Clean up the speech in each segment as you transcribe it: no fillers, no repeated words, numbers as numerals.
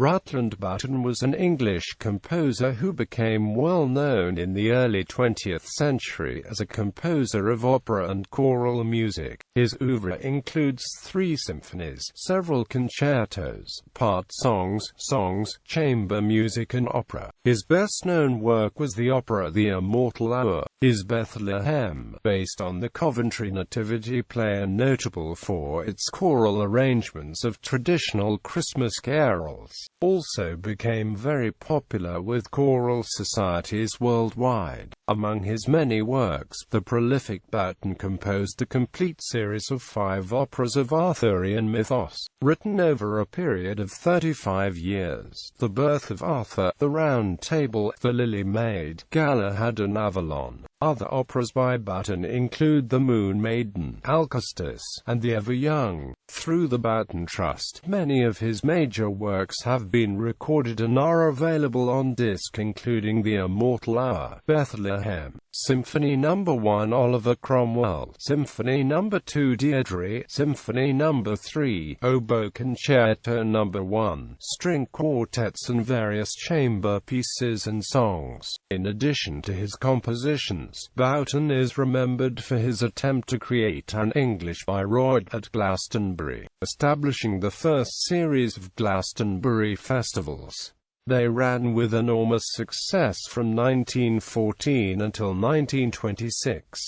Rutland Boughton was an English composer who became well known in the early 20th century as a composer of opera and choral music. His oeuvre includes 3 symphonies, several concertos, part songs, chamber music and opera. His best-known work was the opera The Immortal Hour.His Bethlehem, based on the Coventry Nativity play and notable for its choral arrangements of traditional Christmas carols. Also became very popular with choral societies worldwide. Among his many works, the prolific Boughton composed a complete series of 5 operas of Arthurian mythos, written over a period of 35 years: The Birth of Arthur, The Round Table, The Lily Maid, Galahad and Avalon. Other operas by Boughton include The Moon Maiden, Alcestis, and The Ever Young. Through the Boughton Trust, many of his major works have been recorded and are available on disc, including The Immortal Hour, Bethlehem, Symphony No. 1 Oliver Cromwell, Symphony No. 2 Deirdre, Symphony No. 3 Oboe Concerto No. 1, string quartets and various chamber pieces and songs. In addition to his compositions, Boughton is remembered for his attempt to create an English Bayreuth at Glastonbury, establishing the first series of Glastonbury festivals. They ran with enormous success from 1914 until 1926.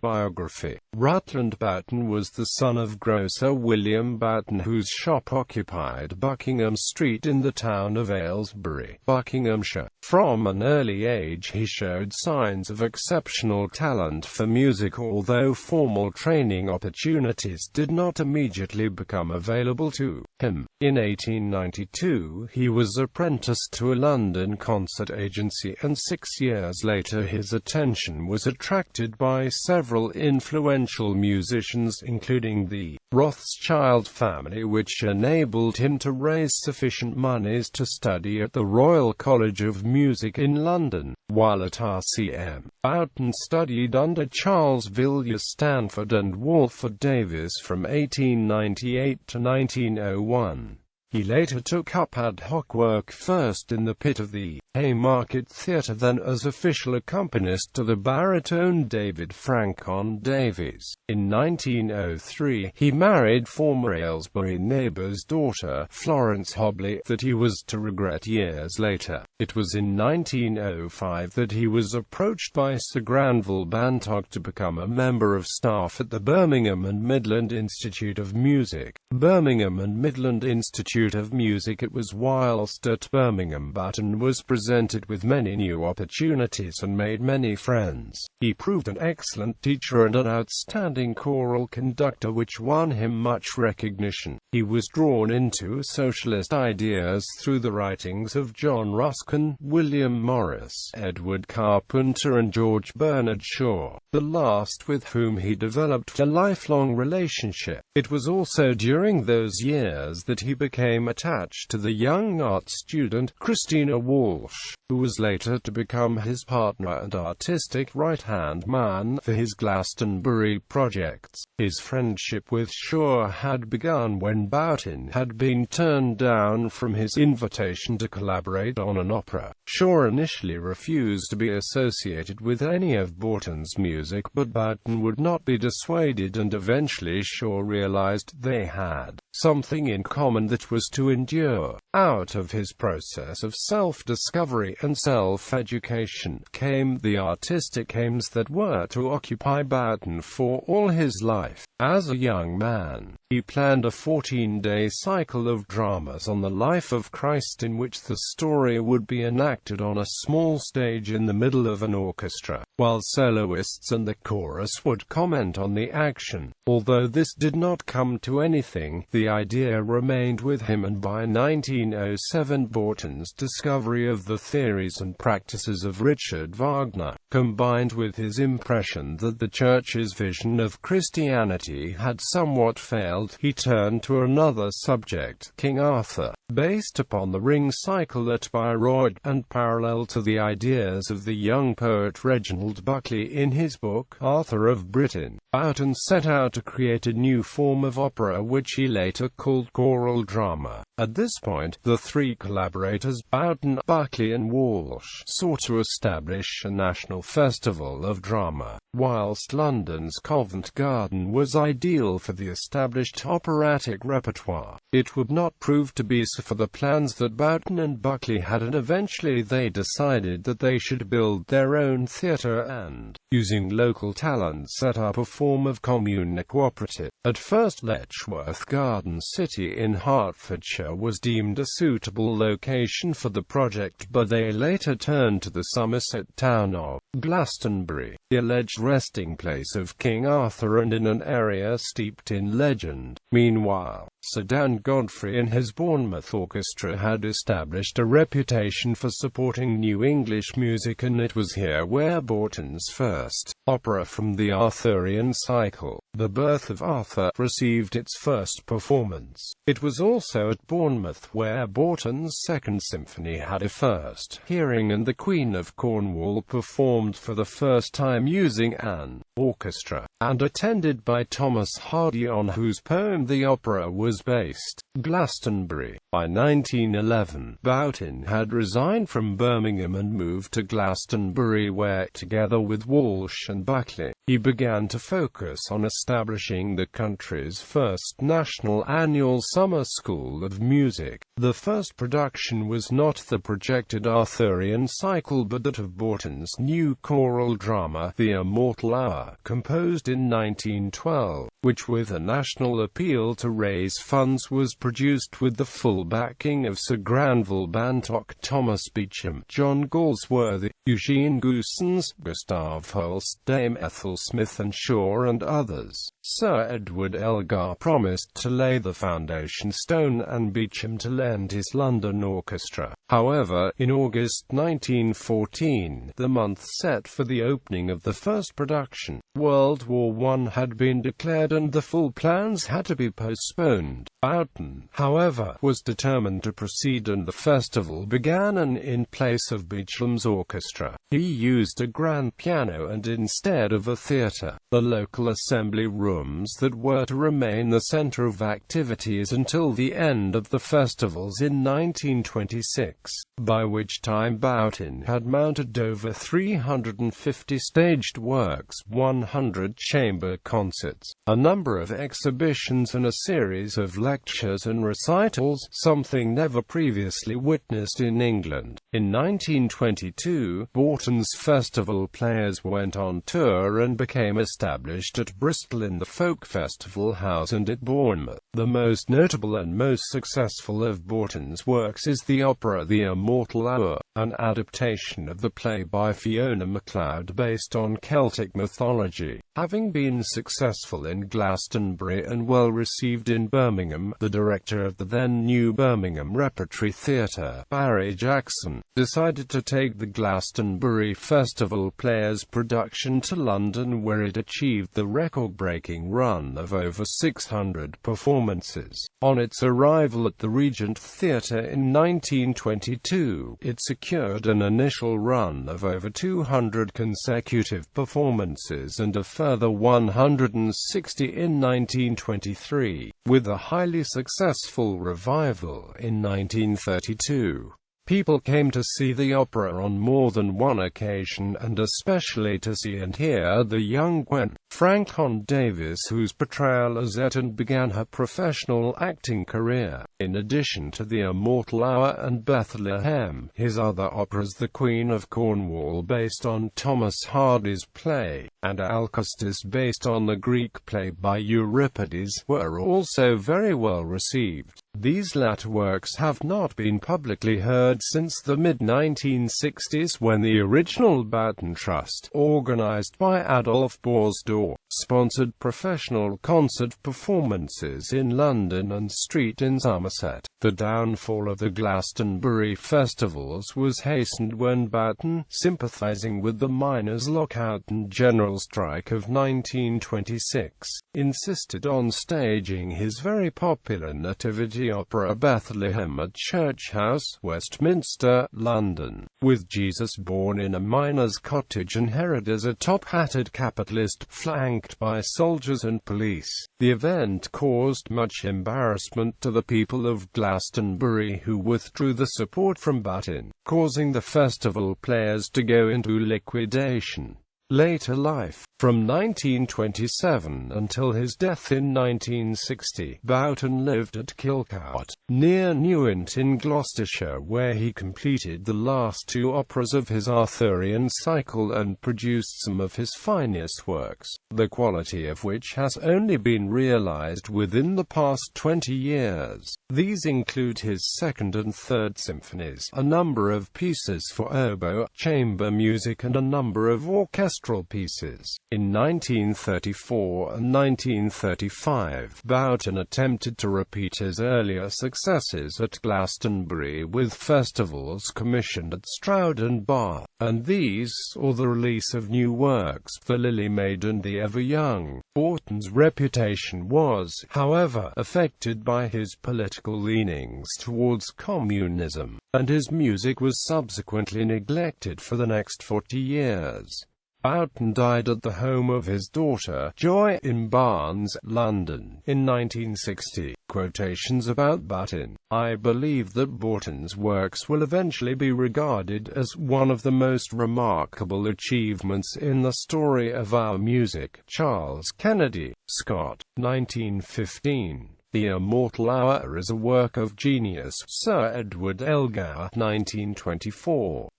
Biography. Rutland Boughton was the son of grocer William Boughton, whose shop occupied Buckingham Street in the town of Aylesbury, Buckinghamshire. From an early age he showed signs of exceptional talent for music, although formal training opportunities did not immediately become available to him. In 1892 he was apprenticed to a London concert agency, and 6 years later his attention was attracted by several influential musicians, including the Rothschild family, which enabled him to raise sufficient monies to study at the Royal College of Music in London. While at RCM, Boughton studied under Charles Villiers Stanford and Walford Davis from 1898 to 1901. He later took up ad hoc work, first in the pit of the Haymarket Theatre, then as official accompanist to the baritone David Francon Davies. In 1903, he married former Aylesbury neighbour's daughter, Florence Hobley, that he was to regret years later. It was in 1905 that he was approached by Sir Granville Bantock to become a member of staff at the Birmingham and Midland Institute of Music. Birmingham and Midland Institute of Music. It was whilst at Birmingham Boughton was presented with many new opportunities and made many friends. He proved an excellent teacher and an outstanding choral conductor, which won him much recognition. He was drawn into socialist ideas through the writings of John Ruskin, William Morris, Edward Carpenter and George Bernard Shaw, the last with whom he developed a lifelong relationship. It was also during those years that he became attached to the young art student, Christina Walsh, who was later to become his partner and artistic right-hand man for his Glastonbury projects. His friendship with Shaw had begun when Boughton had been turned down from his invitation to collaborate on an opera. Shaw initially refused to be associated with any of Boughton's music, but Boughton would not be dissuaded, and eventually Shaw realized they had something in common that was to endure. Out of his process of self-discovery and self-education came the artistic aims that were to occupy Boughton for all his life. As a young man, he planned a 14-day cycle of dramas on the life of Christ, in which the story would be enacted on a small stage in the middle of an orchestra, while soloists and the chorus would comment on the action. Although this did not come to anything, the idea remained with him, and by 1907 Boughton's discovery of the theories and practices of Richard Wagner, combined with his impression that the Church's vision of Christianity had somewhat failed, he turned to another subject, King Arthur, based upon the Ring cycle at Bayreuth, and parallel to the ideas of the young poet Reginald Buckley in his book, Arthur of Britain. Boughton set out to create a new form of opera which he later called choral drama. At this point England, the three collaborators, Boughton, Buckley and Walsh, sought to establish a national festival of drama, whilst London's Covent Garden was ideal for the established operatic repertoire. It would not prove to be so for the plans that Boughton and Buckley had, and eventually they decided that they should build their own theatre and, using local talent, set up a form of commune cooperative. At first, Letchworth Garden City in Hertfordshire was deemed a suitable location for the project, but they later turned to the Somerset town of Glastonbury, the alleged resting place of King Arthur, and in an area steeped in legend. Meanwhile, Sir Dan Godfrey and his Bournemouth Orchestra had established a reputation for supporting new English music, and it was here where Boughton's first opera from the Arthurian cycle, The Birth of Arthur, received its first performance. It was also at Bournemouth where Boughton's second symphony had a first hearing, and the Queen of Cornwall performed for the first time using an orchestra, and attended by Thomas Hardy, on whose poem the opera was based. Glastonbury. By 1911, Boughton had resigned from Birmingham and moved to Glastonbury, where, together with Walsh and Buckley, he began to focus on establishing the country's first national annual summer school of music. The first production was not the projected Arthurian cycle, but that of Boughton's new choral drama, The Immortal Hour, composed in 1912, which, with a national appeal to raise funds, was produced with the full backing of Sir Granville Bantock, Thomas Beecham, John Galsworthy, Eugene Goossens, Gustav Holst, Dame Ethel Smith and Shaw, and others. Sir Edward Elgar promised to lay the foundation stone, and Beecham to lend his London orchestra. However, in August 1914, the month set for the opening of the first production, World War I had been declared, and the full plans had to be postponed. Boughton, however, was determined to proceed, and the festival began, and in place of Beecham's orchestra, he used a grand piano, and instead of a theatre, the local assembly rooms that were to remain the centre of activities until the end of the festivals in 1926, by which time Boughton had mounted over 350 staged works, 100 chamber concerts, a number of exhibitions, and a series of lectures and recitals, something never previously witnessed in England. In 1922, Boughton's festival players went on tour and became established at Bristol in the Folk Festival House and at Bournemouth. The most notable and most successful of Boughton's works is the opera The Immortal Hour, an adaptation of the play by Fiona MacLeod based on Celtic mythology. Having been successful in Glastonbury and well received in Birmingham, the director of the then New Birmingham Repertory Theatre, Barry Jackson, decided to take the Glastonbury Festival Players production to London, where it achieved the record-breaking run of over 600 performances. On its arrival at the Regent Theatre in 1922, it secured an initial run of over 200 consecutive performances and a further 160 in 1923, with a highly successful revival in 1932. People came to see the opera on more than one occasion, and especially to see and hear the young Gwen Franklin Davis, whose portrayal as Eton began her professional acting career. In addition to The Immortal Hour and Bethlehem, his other operas, The Queen of Cornwall based on Thomas Hardy's play, and Alcestis based on the Greek play by Euripides, were also very well received. These latter works have not been publicly heard since the mid-1960s, when the original Boughton Trust, organized by Adolf Borsdorf, sponsored professional concert performances in London and Street in Somerset. The downfall of the Glastonbury festivals was hastened when Boughton, sympathizing with the miners' lockout and general strike of 1926, insisted on staging his very popular nativity opera Bethlehem at Church House, Westminster, London, with Jesus born in a miner's cottage and Herod as a top-hatted capitalist, flanked flanked by soldiers and police. The event caused much embarrassment to the people of Glastonbury, who withdrew the support from Boughton, causing the festival players to go into liquidation. Later life. From 1927 until his death in 1960, Boughton lived at Kilcout, near Newent in Gloucestershire, where he completed the last two operas of his Arthurian cycle and produced some of his finest works, the quality of which has only been realized within the past 20 years. These include his second and third symphonies, a number of pieces for oboe, chamber music, and a number of orchestral pieces. In 1934 and 1935, Boughton attempted to repeat his earlier successes at Glastonbury with festivals commissioned at Stroud and Bar, and these, or the release of new works, The Lily Maid and The Ever Young. Boughton's reputation was, however, affected by his political leanings towards communism, and his music was subsequently neglected for the next 40 years. Boughton died at the home of his daughter, Joy, in Barnes, London, in 1960. Quotations about Boughton. I believe that Boughton's works will eventually be regarded as one of the most remarkable achievements in the story of our music. Charles Kennedy, Scott, 1915. The Immortal Hour is a work of genius. Sir Edward Elgar, 1924.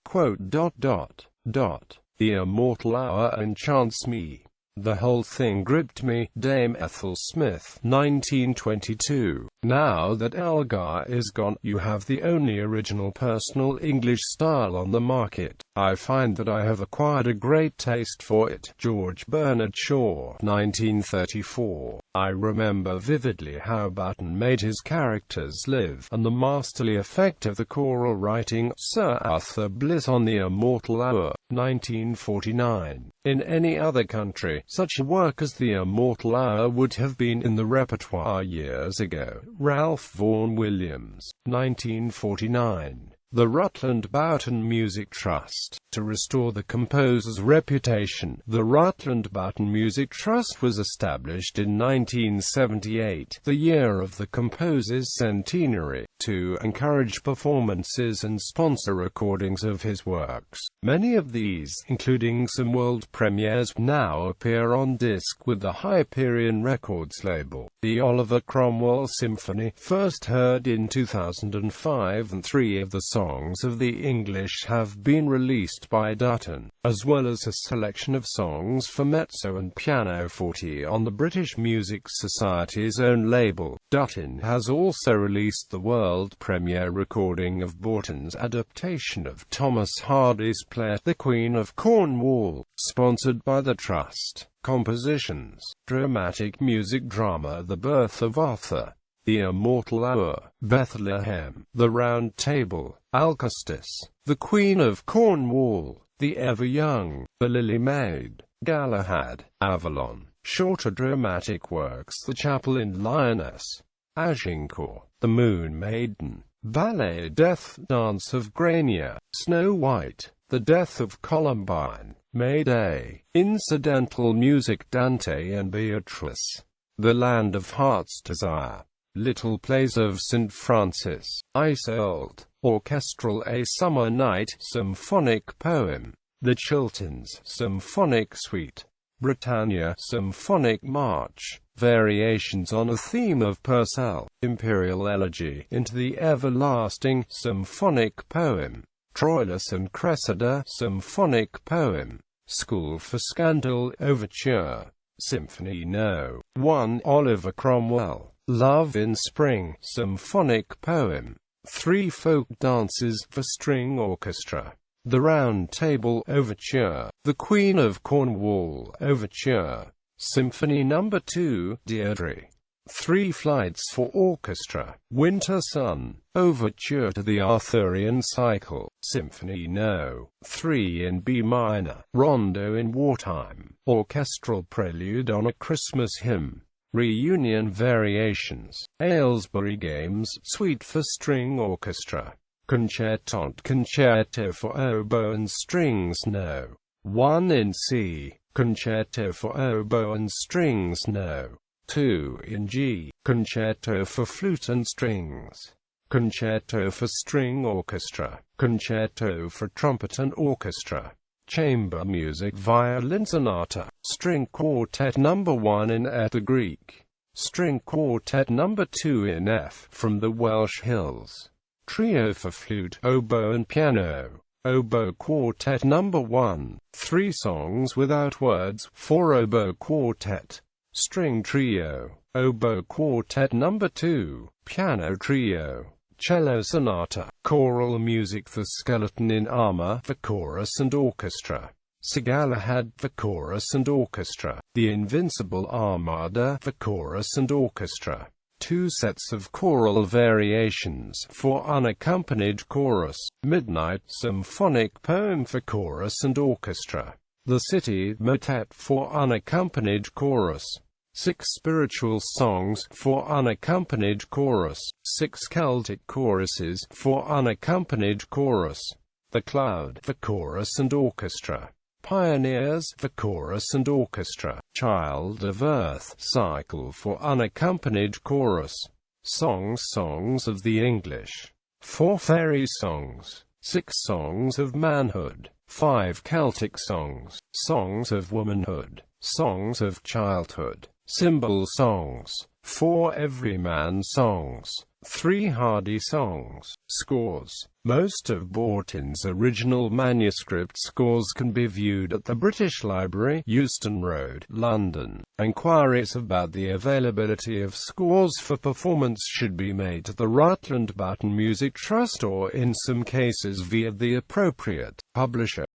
The Immortal Hour enchants me. The whole thing gripped me. Dame Ethel Smith, 1922. Now that Elgar is gone, you have the only original personal English style on the market. I find that I have acquired a great taste for it. George Bernard Shaw, 1934. I remember vividly how Boughton made his characters live, and the masterly effect of the choral writing. Sir Arthur Bliss on the Immortal Hour, 1949. In any other country, such a work as the Immortal Hour would have been in the repertoire years ago. Ralph Vaughan Williams, 1949. The Rutland Boughton Music Trust. To restore the composer's reputation, the Rutland Boughton Music Trust was established in 1978, the year of the composer's centenary, to encourage performances and sponsor recordings of his works. Many of these, including some world premieres, now appear on disc with the Hyperion Records label. The Oliver Cromwell Symphony, first heard in 2005, and 3 of the songs of the English have been released by Boughton, as well as a selection of songs for mezzo and pianoforte on the British Music Society's own label. Boughton has also released the world premiere recording of Boughton's adaptation of Thomas Hardy's play The Queen of Cornwall, sponsored by the Trust. Compositions: dramatic music drama The Birth of Arthur, The Immortal Hour, Bethlehem, The Round Table, Alcestis, The Queen of Cornwall, The Ever Young, The Lily Maid, Galahad, Avalon. Shorter dramatic works: The Chapel in Lyoness, Agincourt, The Moon Maiden, Ballet Death Dance of Grania, Snow White, The Death of Columbine, May Day, Incidental Music Dante and Beatrice, The Land of Heart's Desire, Little Plays of St. Francis, Isolde, Orchestral A Summer Night, Symphonic Poem, The Chiltons, Symphonic Suite, Britannia, Symphonic March, Variations on a Theme of Purcell, Imperial Elegy, Into the Everlasting, Symphonic Poem, Troilus and Cressida, Symphonic Poem, School for Scandal, Overture, Symphony No. 1, Oliver Cromwell, Love in Spring, Symphonic Poem, 3 Folk Dances for String Orchestra, The Round Table Overture, The Queen of Cornwall Overture, Symphony No. 2, Deirdre, 3 Flights for Orchestra, Winter Sun, Overture to the Arthurian Cycle, Symphony No. 3 in B minor, Rondo in Wartime, Orchestral Prelude on a Christmas Hymn, Reunion Variations, Aylesbury Games, Suite for String Orchestra, Concerto for Oboe and Strings No. 1 in C, Concerto for oboe and strings No. 2 in G. Concerto for flute and strings. Concerto for string orchestra. Concerto for trumpet and orchestra. Chamber music violin sonata. String quartet No. 1 in F. The Greek. String quartet No. 2 in F from the Welsh Hills. Trio for flute, oboe and piano. Oboe quartet No. 1. 3 songs without words, for oboe quartet. String trio. Oboe quartet No. 2. Piano trio. Cello sonata. Choral music for skeleton in armor, for chorus and orchestra. Sir Galahad, for chorus and orchestra. The Invincible Armada, for chorus and orchestra. 2 sets of choral variations for unaccompanied chorus. Midnight Symphonic poem for chorus and orchestra. The City Motet for unaccompanied chorus. 6 spiritual songs for unaccompanied chorus. 6 Celtic choruses for unaccompanied chorus. The Cloud for chorus and orchestra. Pioneers for chorus and orchestra. Child of Earth cycle for unaccompanied chorus. Songs of the English. 4 fairy songs. 6 songs of manhood. 5 Celtic songs. Songs of womanhood. Songs of childhood. Symbol songs. 4 everyman songs. 3 hardy songs. Scores. Most of Boughton's original manuscript scores can be viewed at the British Library, Euston Road, London. Enquiries about the availability of scores for performance should be made to the Rutland Boughton Music Trust or in some cases via the appropriate publisher.